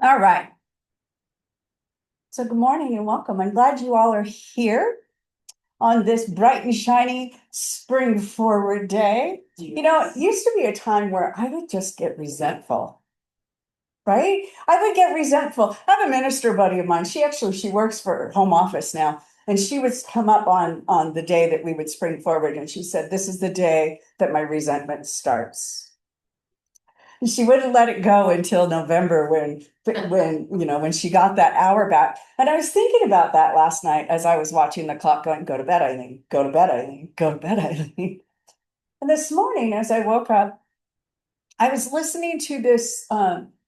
All right. So good morning and welcome. I'm glad you all are here on this bright and shiny spring forward day. It used to be a time where I would just get resentful, right? I would get resentful. I have a minister buddy of mine. She works for home office now. And she would come up on the day that we would spring forward. And she said, "This is the day that my resentment starts." She wouldn't let it go until November when she got that hour back. And I was thinking about that last night as I was watching the clock going, go to bed, Eileen, go to bed, Eileen, go to bed, Eileen. And this morning, as I woke up, I was listening to this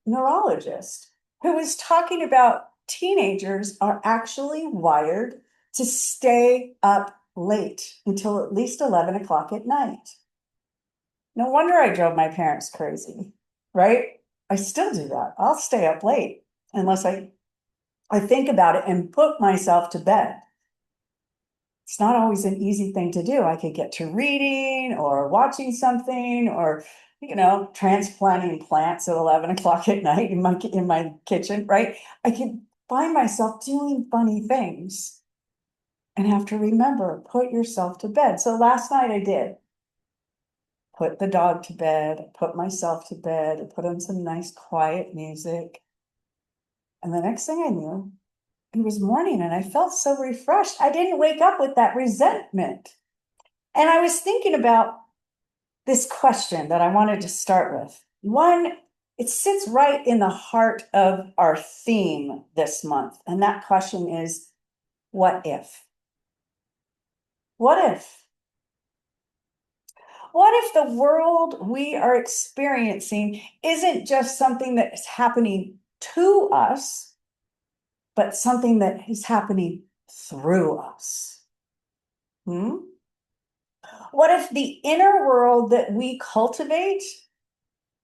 neurologist who was talking about teenagers are actually wired to stay up late until at least 11 o'clock at night. No wonder I drove my parents crazy, right? I still do that. I'll stay up late unless I think about it and put myself to bed. It's not always an easy thing to do. I could get to reading or watching something or, transplanting plants at 11 o'clock at night in my kitchen, right? I could find myself doing funny things and have to remember, put yourself to bed. So last night I did. Put the dog to bed, put myself to bed, put on some nice quiet music. And the next thing I knew, it was morning and I felt so refreshed. I didn't wake up with that resentment. And I was thinking about this question that I wanted to start with. One, it sits right in the heart of our theme this month. And that question is, what if? What if? What if the world we are experiencing isn't just something that is happening to us, but something that is happening through us? Hmm? What if the inner world that we cultivate,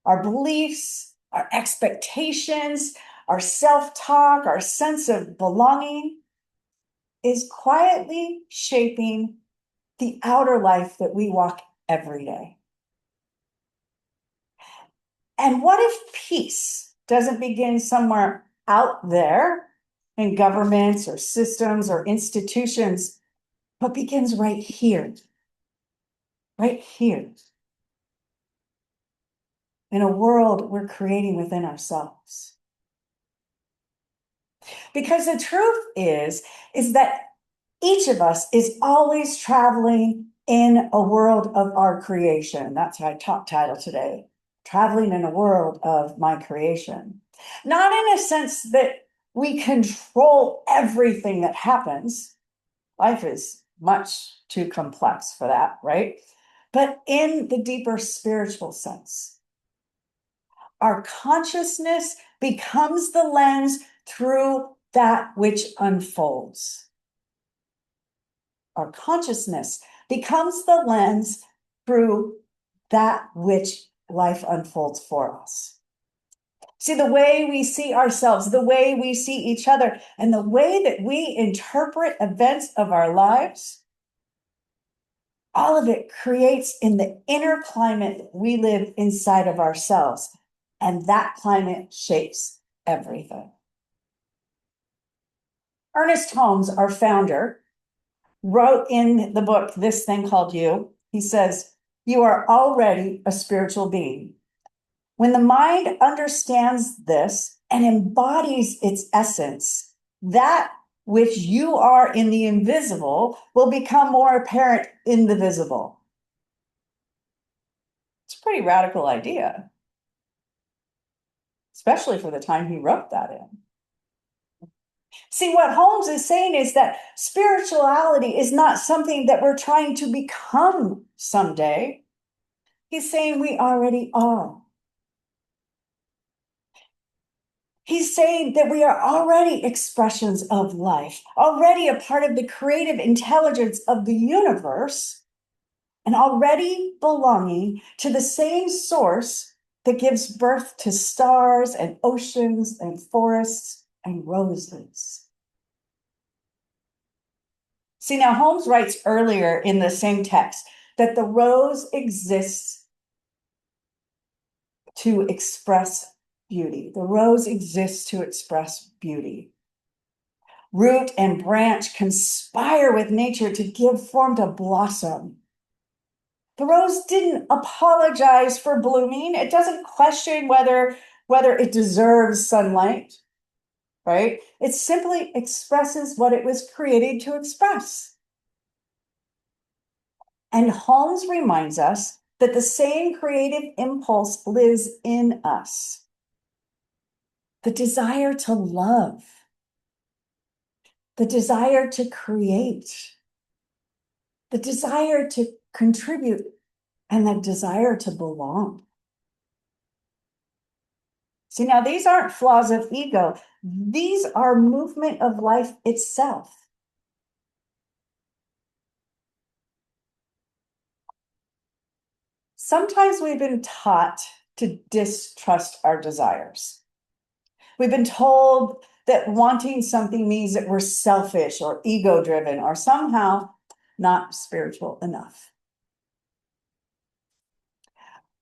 our beliefs, our expectations, our self-talk, our sense of belonging, is quietly shaping the outer life that we walk every day? And what if peace doesn't begin somewhere out there in governments or systems or institutions, but begins right here, in a world we're creating within ourselves? Because the truth is that each of us is always traveling in a world of our creation. That's my top title today. Traveling in a world of my creation. Not in a sense that we control everything that happens. Life is much too complex for that, right? But in the deeper spiritual sense, our consciousness becomes the lens through that which unfolds. Our consciousness becomes the lens through that which life unfolds for us. See, the way we see ourselves, the way we see each other, and the way that we interpret events of our lives, all of it creates in the inner climate that we live inside of ourselves. And that climate shapes everything. Ernest Holmes, our founder, wrote in the book, This Thing Called You, he says, "You are already a spiritual being. When the mind understands this and embodies its essence, that which you are in the invisible will become more apparent in the visible." It's a pretty radical idea, especially for the time he wrote that in. See, what Holmes is saying is that spirituality is not something that we're trying to become someday. He's saying we already are. He's saying that we are already expressions of life, already a part of the creative intelligence of the universe, and already belonging to the same source that gives birth to stars and oceans and forests and roses. See, now Holmes writes earlier in the same text that the rose exists to express beauty. The rose exists to express beauty. Root and branch conspire with nature to give form to blossom. The rose didn't apologize for blooming. It doesn't question whether it deserves sunlight, right? It simply expresses what it was created to express. And Holmes reminds us that the same creative impulse lives in us. The desire to love, the desire to create, the desire to contribute, and the desire to belong. See, now these aren't flaws of ego. These are movement of life itself. Sometimes we've been taught to distrust our desires. We've been told that wanting something means that we're selfish or ego-driven or somehow not spiritual enough.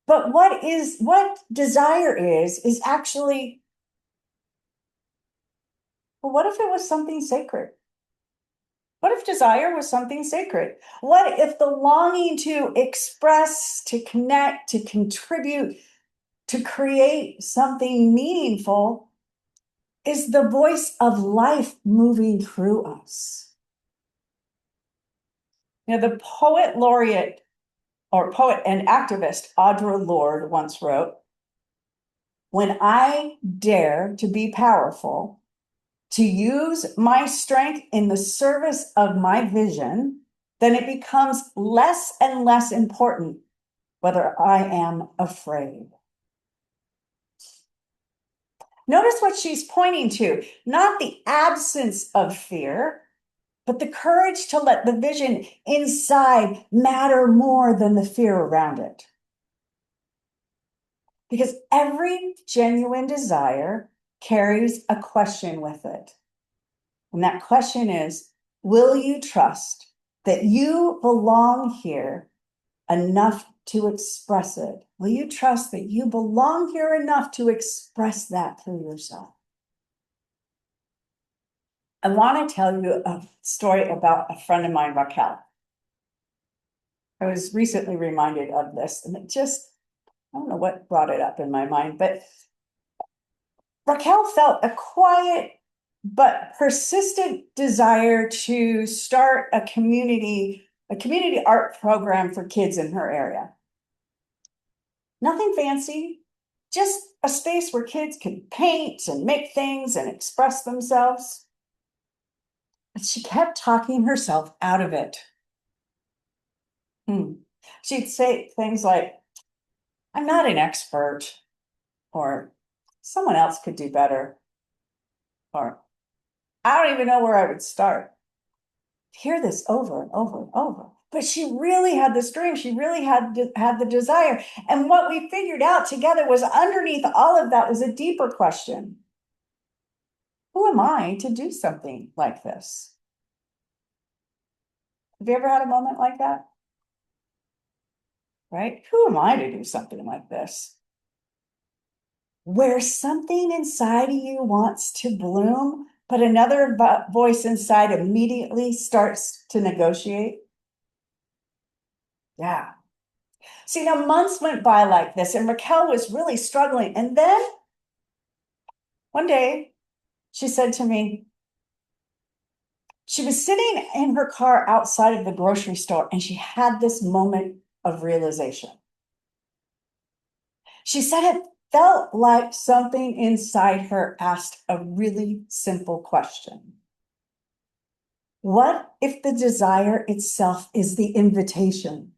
But what desire is actually, well, what if it was something sacred? What if desire was something sacred? What if the longing to express, to connect, to contribute, to create something meaningful is the voice of life moving through us? You know, the poet laureate or poet and activist Audre Lorde once wrote, "When I dare to be powerful, to use my strength in the service of my vision, then it becomes less and less important whether I am afraid." Notice what she's pointing to, not the absence of fear, but the courage to let the vision inside matter more than the fear around it. Because every genuine desire carries a question with it. And that question is, will you trust that you belong here enough to express it? Will you trust that you belong here enough to express that through yourself? I want to tell you a story about a friend of mine, Raquel. I was recently reminded of this, and I don't know what brought it up in my mind, but Raquel felt a quiet but persistent desire to start a community art program for kids in her area. Nothing fancy, just a space where kids could paint and make things and express themselves. But she kept talking herself out of it. She'd say things like, "I'm not an expert," or "someone else could do better," or "I don't even know where I would start." Hear this over and over and over. But she really had this dream. She really had the desire. And what we figured out together was underneath all of that was a deeper question. Who am I to do something like this? Have you ever had a moment like that? Right? Who am I to do something like this? Where something inside of you wants to bloom, but another voice inside immediately starts to negotiate. Yeah. See, now months went by like this, and Raquel was really struggling. And then one day she said to me, she was sitting in her car outside of the grocery store, and she had this moment of realization. She said it felt like something inside her asked a really simple question. What if the desire itself is the invitation?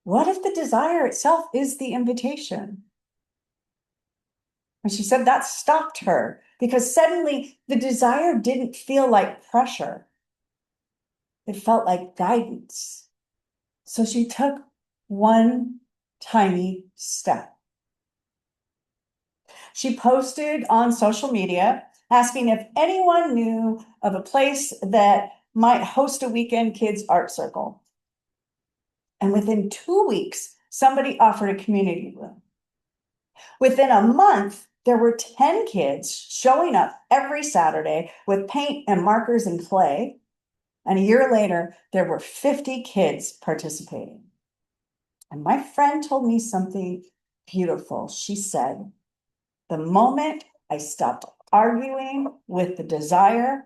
What if the desire itself is the invitation? And she said that stopped her because suddenly the desire didn't feel like pressure. It felt like guidance. So she took one tiny step. She posted on social media asking if anyone knew of a place that might host a weekend kids art circle. And within 2 weeks, somebody offered a community room. Within a month, there were 10 kids showing up every Saturday with paint and markers and clay. And a year later, there were 50 kids participating. And my friend told me something beautiful. She said, the moment I stopped arguing with the desire,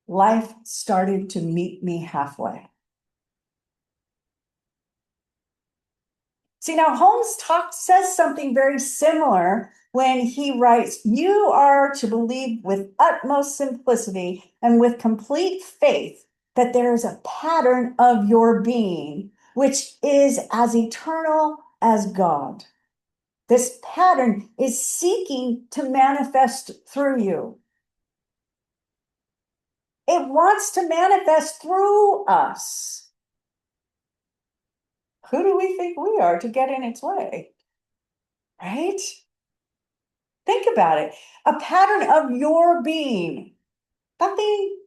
life started to meet me halfway. See, now Holmes says something very similar when he writes, you are to believe with utmost simplicity and with complete faith that there is a pattern of your being, which is as eternal as God. This pattern is seeking to manifest through you. It wants to manifest through us. Who do we think we are to get in its way? Right? Think about it. A pattern of your being, nothing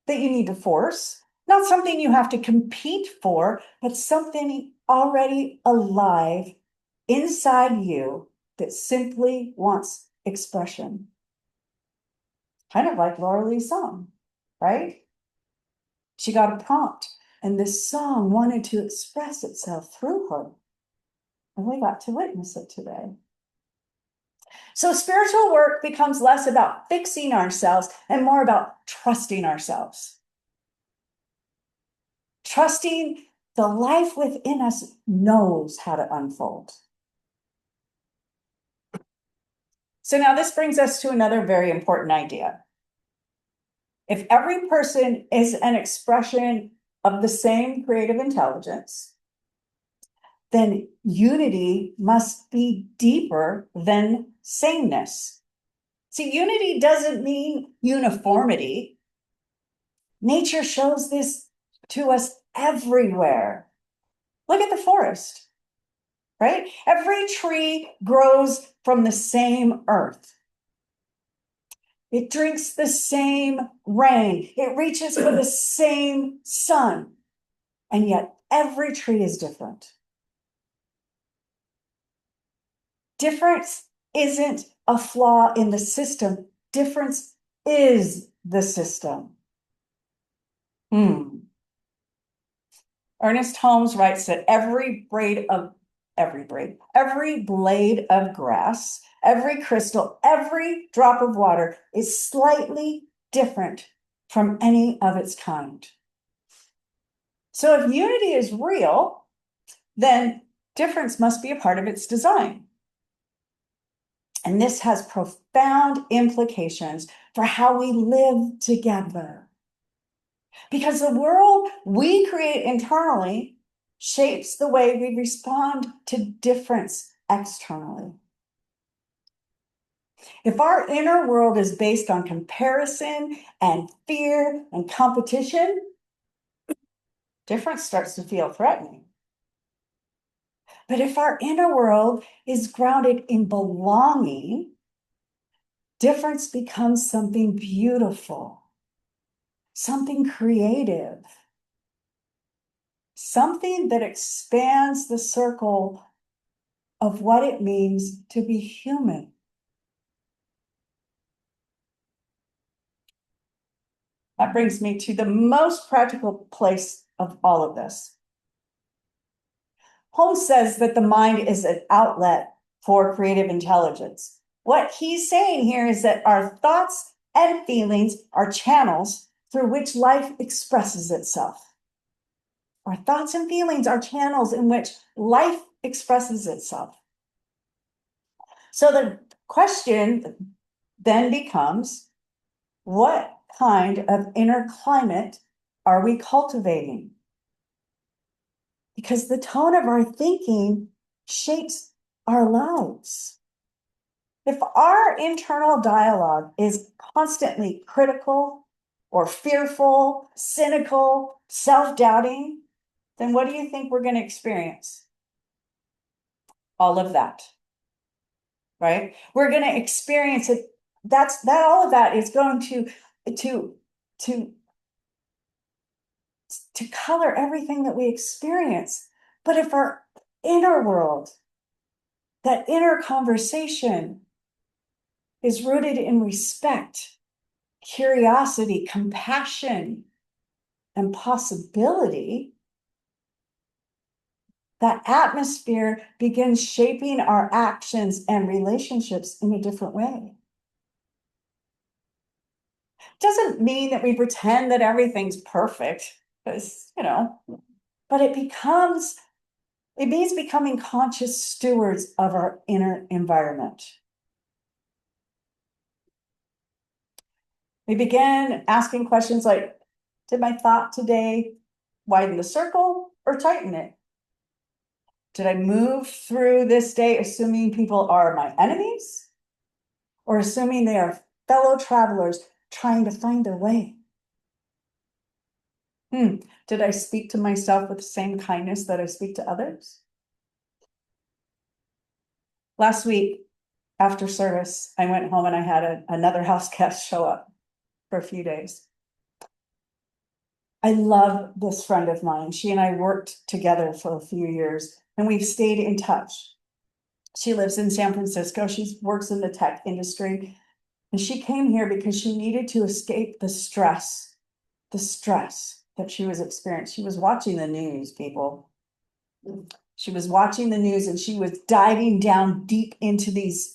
that you need to force, not something you have to compete for, but something already alive inside you that simply wants expression. Kind of like Laura Lee's song, right? She got a prompt, and this song wanted to express itself through her. And we got to witness it today. So spiritual work becomes less about fixing ourselves and more about trusting ourselves. Trusting the life within us knows how to unfold. So now this brings us to another very important idea. If every person is an expression of the same creative intelligence, then unity must be deeper than sameness. See, unity doesn't mean uniformity. Nature shows this to us everywhere. Look at the forest, right? Every tree grows from the same earth. It drinks the same rain. It reaches for the same sun. And yet every tree is different. Difference isn't a flaw in the system. Difference is the system. Ernest Holmes writes that every blade of grass, every crystal, every drop of water is slightly different from any of its kind. So if unity is real, then difference must be a part of its design. And this has profound implications for how we live together. Because the world we create internally shapes the way we respond to difference externally. If our inner world is based on comparison and fear and competition, difference starts to feel threatening. But if our inner world is grounded in belonging, difference becomes something beautiful, something creative, something that expands the circle of what it means to be human. That brings me to the most practical place of all of this. Holmes says that the mind is an outlet for creative intelligence. What he's saying here is that our thoughts and feelings are channels through which life expresses itself. Our thoughts and feelings are channels in which life expresses itself. So the question then becomes, what kind of inner climate are we cultivating? Because the tone of our thinking shapes our lives. If our internal dialogue is constantly critical or fearful, cynical, self-doubting, then what do you think we're going to experience? All of that, right? We're going to experience it. All of that is going to color everything that we experience. But if our inner world That inner conversation is rooted in respect, curiosity, compassion, and possibility. That atmosphere begins shaping our actions and relationships in a different way. Doesn't mean that we pretend that everything's perfect, because, but it means becoming conscious stewards of our inner environment. We began asking questions like, did my thought today widen the circle or tighten it? Did I move through this day assuming people are my enemies, or assuming they are fellow travelers trying to find their way? Did I speak to myself with the same kindness that I speak to others? Last week, after service, I went home and I had another house guest show up for a few days. I love this friend of mine. She and I worked together for a few years and we've stayed in touch. She lives in San Francisco. She works in the tech industry. And she came here because she needed to escape the stress that she was experiencing. She was watching the news, people. She was watching the news and she was diving down deep into these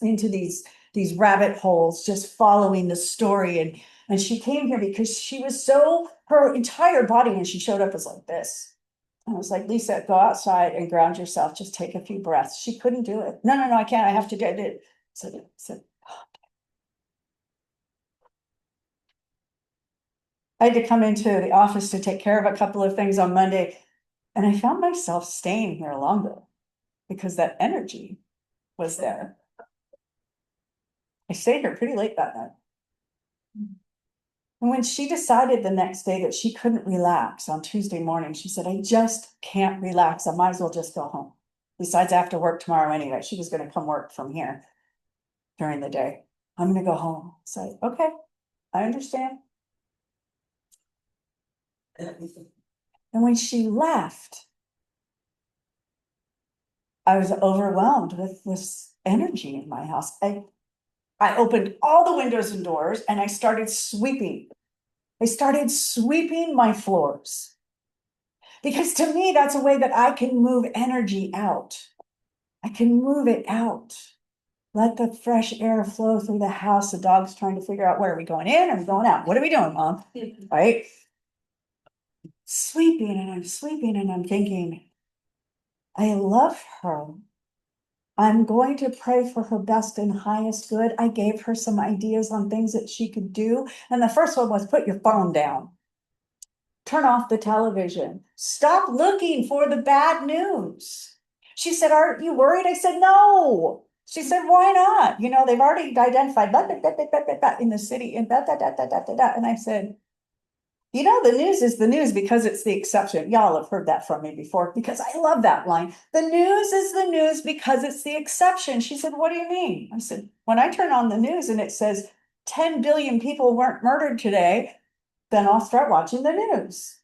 rabbit holes, just following the story. And she came here because she was her entire body, and she showed up as like this. And I was like, Lisa, go outside and ground yourself. Just take a few breaths. She couldn't do it. No, I can't. I have to do it. So I had to come into the office to take care of a couple of things on Monday. And I found myself staying here longer because that energy was there. I stayed here pretty late that night. And when she decided the next day that she couldn't relax on Tuesday morning, she said, I just can't relax. I might as well just go home. Besides, I have to work tomorrow anyway. She was going to come work from here during the day. I'm going to go home. So, okay, I understand. And when she left, I was overwhelmed with this energy in my house. I opened all the windows and doors and I started sweeping. I started sweeping my floors. Because to me, that's a way that I can move energy out. I can move it out. Let the fresh air flow through the house. The dog's trying to figure out, where are we going in? Are we going out? What are we doing, Mom? Right? Sweeping and I'm thinking, I love her. I'm going to pray for her best and highest good. I gave her some ideas on things that she could do. And the first one was, put your phone down. Turn off the television. Stop looking for the bad news. She said, aren't you worried? I said, no. She said, why not? They've already identified in the city and And I said, the news is the news because it's the exception. Y'all have heard that from me before because I love that line. The news is the news because it's the exception. She said, what do you mean? I said, when I turn on the news and it says 10 billion people weren't murdered today, then I'll start watching the news.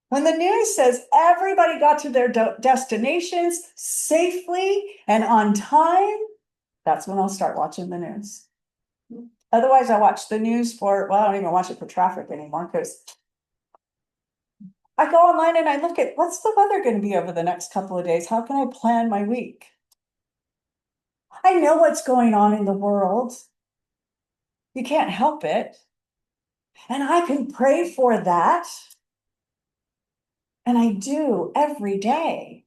When the news says everybody got to their destinations safely and on time, that's when I'll start watching the news. Otherwise, I watch the news I don't even watch it for traffic anymore because I go online and I look at what's the weather going to be over the next couple of days? How can I plan my week? I know what's going on in the world. You can't help it. And I can pray for that. And I do every day.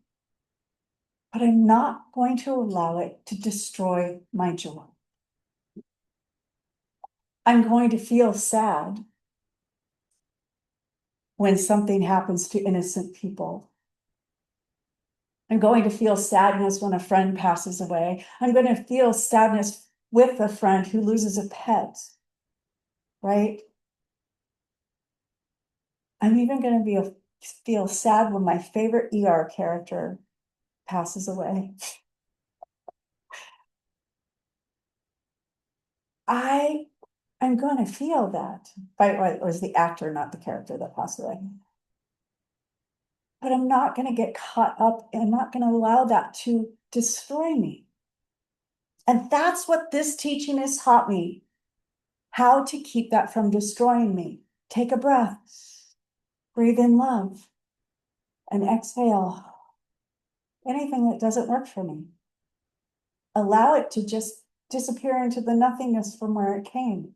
But I'm not going to allow it to destroy my joy. I'm going to feel sad when something happens to innocent people. I'm going to feel sadness when a friend passes away. I'm going to feel sadness with a friend who loses a pet, right? I'm even going to feel sad when my favorite ER character passes away. I am going to feel that. It was the actor, not the character that passed away. But I'm not going to get caught up and I'm not going to allow that to destroy me. And that's what this teaching has taught me, how to keep that from destroying me. Take a breath, breathe in love, and exhale anything that doesn't work for me. Allow it to just disappear into the nothingness from where it came.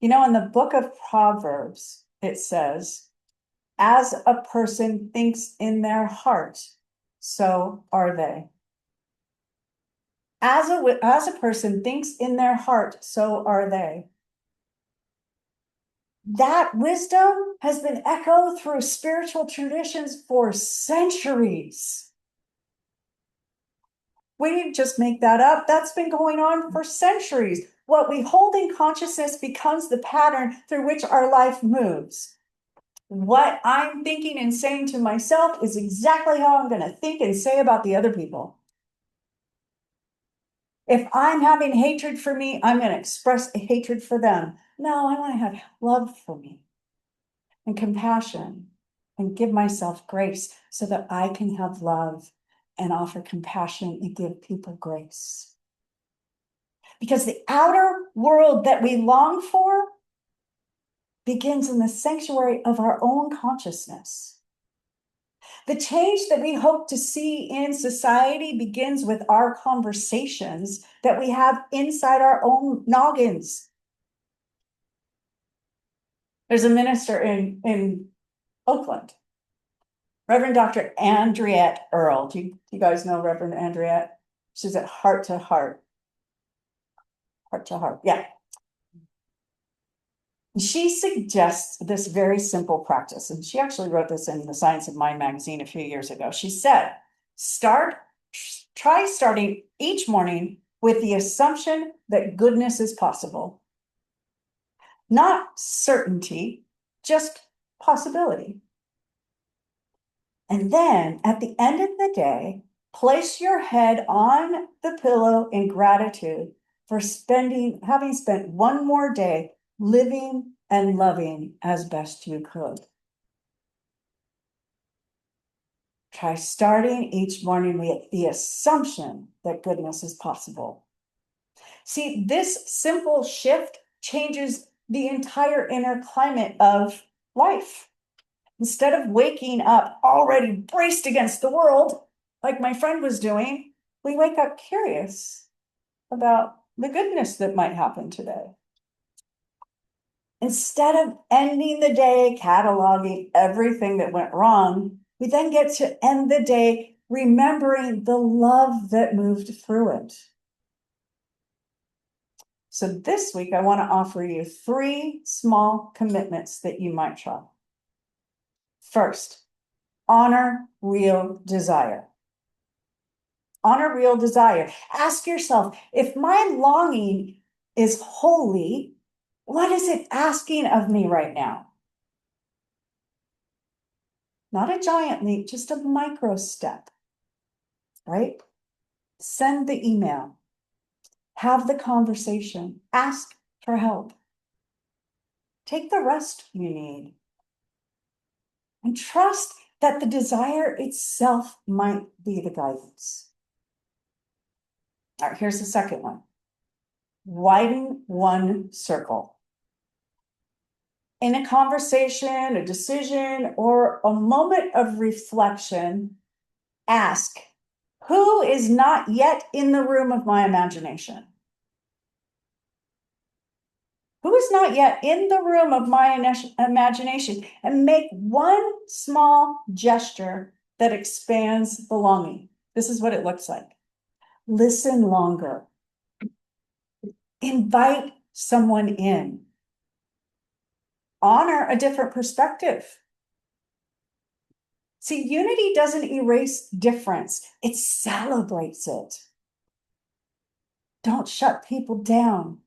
You know, in the book of Proverbs, it says, as a person thinks in their heart, so are they. As a person thinks in their heart, so are they. That wisdom has been echoed through spiritual traditions for centuries. We didn't just make that up. That's been going on for centuries. What we hold in consciousness becomes the pattern through which our life moves. What I'm thinking and saying to myself is exactly how I'm going to think and say about the other people. If I'm having hatred for me, I'm going to express hatred for them. No, I want to have love for me and compassion and give myself grace so that I can have love and offer compassion and give people grace. Because the outer world that we long for begins in the sanctuary of our own consciousness. The change that we hope to see in society begins with our conversations that we have inside our own noggins. There's a minister in Oakland, Reverend Dr. Andriette Earl. Do you guys know Reverend Andriette? She's at Heart to Heart. Heart to Heart, yeah. She suggests this very simple practice, and she actually wrote this in the Science of Mind magazine a few years ago. She said, try starting each morning with the assumption that goodness is possible. Not certainty, just possibility. And then at the end of the day, place your head on the pillow in gratitude for having spent one more day living and loving as best you could. Try starting each morning with the assumption that goodness is possible. See, this simple shift changes the entire inner climate of life. Instead of waking up already braced against the world, like my friend was doing, we wake up curious about the goodness that might happen today. Instead of ending the day cataloging everything that went wrong, we then get to end the day remembering the love that moved through it. So this week, I want to offer you 3 small commitments that you might try. First, honor real desire. Honor real desire. Ask yourself, if my longing is holy, what is it asking of me right now? Not a giant leap, just a micro step, right? Send the email, have the conversation, ask for help. Take the rest you need. And trust that the desire itself might be the guidance. All right, here's the second one. Widen one circle. In a conversation, a decision, or a moment of reflection, ask, who is not yet in the room of my imagination? Who is not yet in the room of my imagination? And make one small gesture that expands belonging. This is what it looks like. Listen longer. Invite someone in. Honor a different perspective. See, unity doesn't erase difference, it celebrates it. Don't shut people down.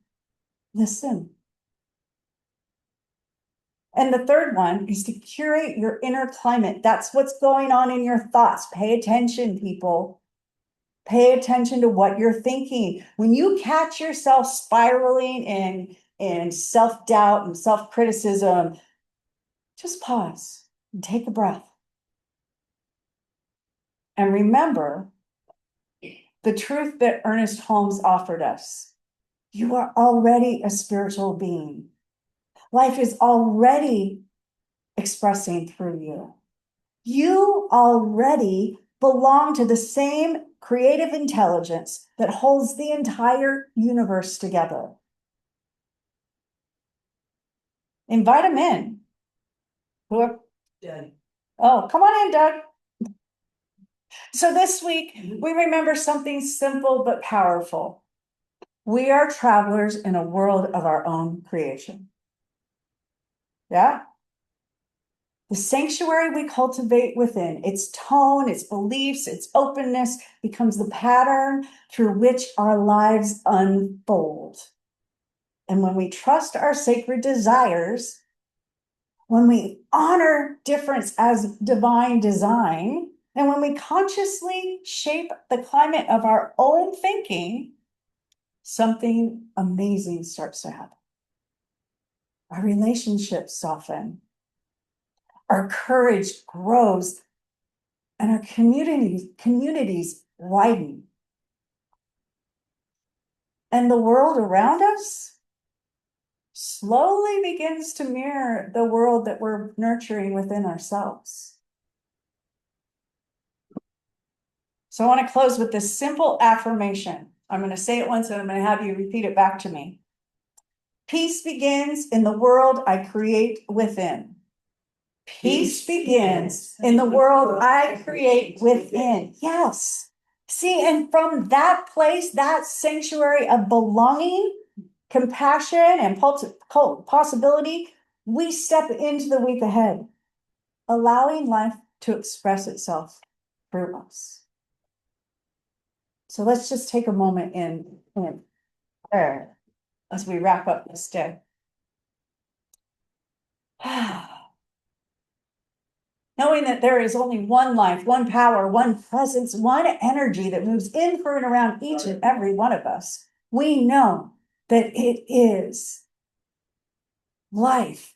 Listen. And the third one is to curate your inner climate. That's what's going on in your thoughts. Pay attention, people. Pay attention to what you're thinking. When you catch yourself spiraling in self-doubt and self-criticism, just pause and take a breath. And remember the truth that Ernest Holmes offered us. You are already a spiritual being. Life is already expressing through you. You already belong to the same creative intelligence that holds the entire universe together. Invite them in. Doug. Oh, come on in, Doug. So this week, we remember something simple but powerful. We are travelers in a world of our own creation. Yeah? The sanctuary we cultivate within, its tone, its beliefs, its openness, becomes the pattern through which our lives unfold. And when we trust our sacred desires, when we honor difference as divine design, and when we consciously shape the climate of our own thinking, something amazing starts to happen. Our relationships soften, our courage grows, and our communities widen. And the world around us slowly begins to mirror the world that we're nurturing within ourselves. So I want to close with this simple affirmation. I'm going to say it once and I'm going to have you repeat it back to me. Peace begins in the world I create within. Peace begins in the world I create within. Yes. See, and from that place, that sanctuary of belonging, compassion, and possibility, we step into the week ahead, allowing life to express itself through us. So let's just take a moment in prayer as we wrap up this day. Knowing that there is only one life, one power, one presence, one energy that moves in, through, and around each and every one of us, we know that it is life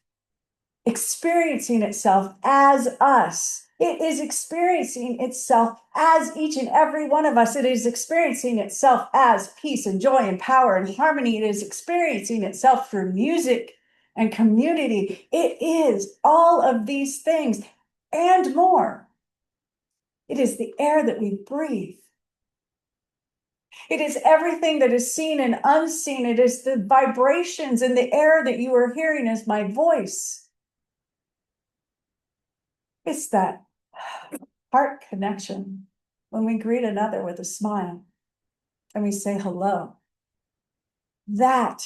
experiencing itself as us. It is experiencing itself as each and every one of us. It is experiencing itself as peace and joy and power and harmony. It is experiencing itself through music and community. It is all of these things and more. It is the air that we breathe. It is everything that is seen and unseen. It is the vibrations in the air that you are hearing as my voice. It's that heart connection when we greet another with a smile and we say hello. That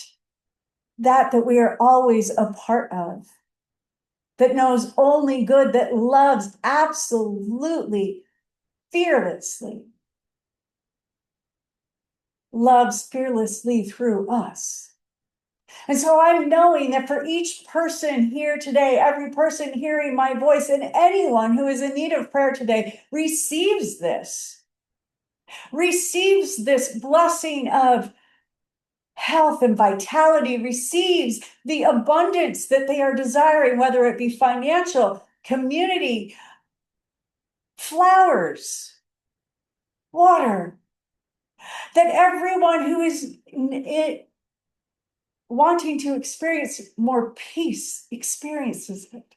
we are always a part of, that knows only good, that loves absolutely fearlessly, loves fearlessly through us. And so I'm knowing that for each person here today, every person hearing my voice, and anyone who is in need of prayer today receives this blessing of health and vitality, receives the abundance that they are desiring, whether it be financial, community, flowers, water, that everyone who is wanting to experience more peace experiences it.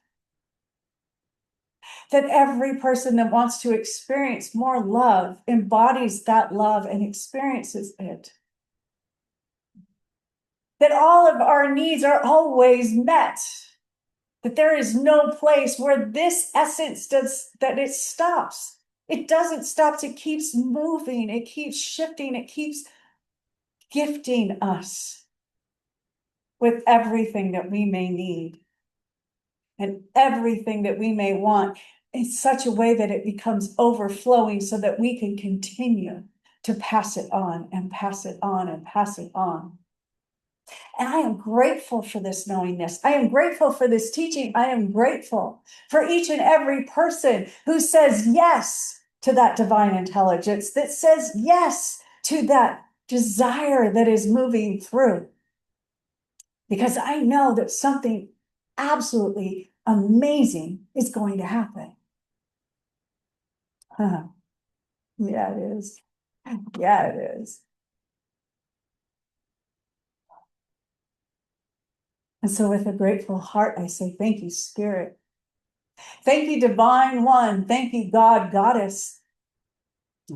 That every person that wants to experience more love embodies that love and experiences it. That all of our needs are always met. That there is no place where this essence that it stops. It doesn't stop. It keeps moving. It keeps shifting. It keeps gifting us with everything that we may need and everything that we may want in such a way that it becomes overflowing so that we can continue to pass it on and pass it on and pass it on. And I am grateful for this knowingness. I am grateful for this teaching. I am grateful for each and every person who says yes to that divine intelligence, that says yes to that desire that is moving through. Because I know that something absolutely amazing is going to happen. Yeah, it is. Yeah, it is. And so with a grateful heart, I say, thank you, Spirit. Thank you, Divine One. Thank you, God, Goddess,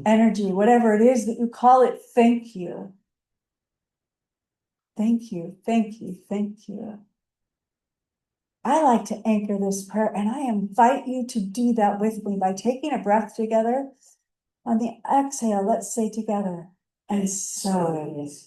energy, whatever it is that you call it. Thank you. Thank you, thank you, thank you. I like to anchor this prayer, and I invite you to do that with me by taking a breath together. On the exhale, let's say together, and so it is.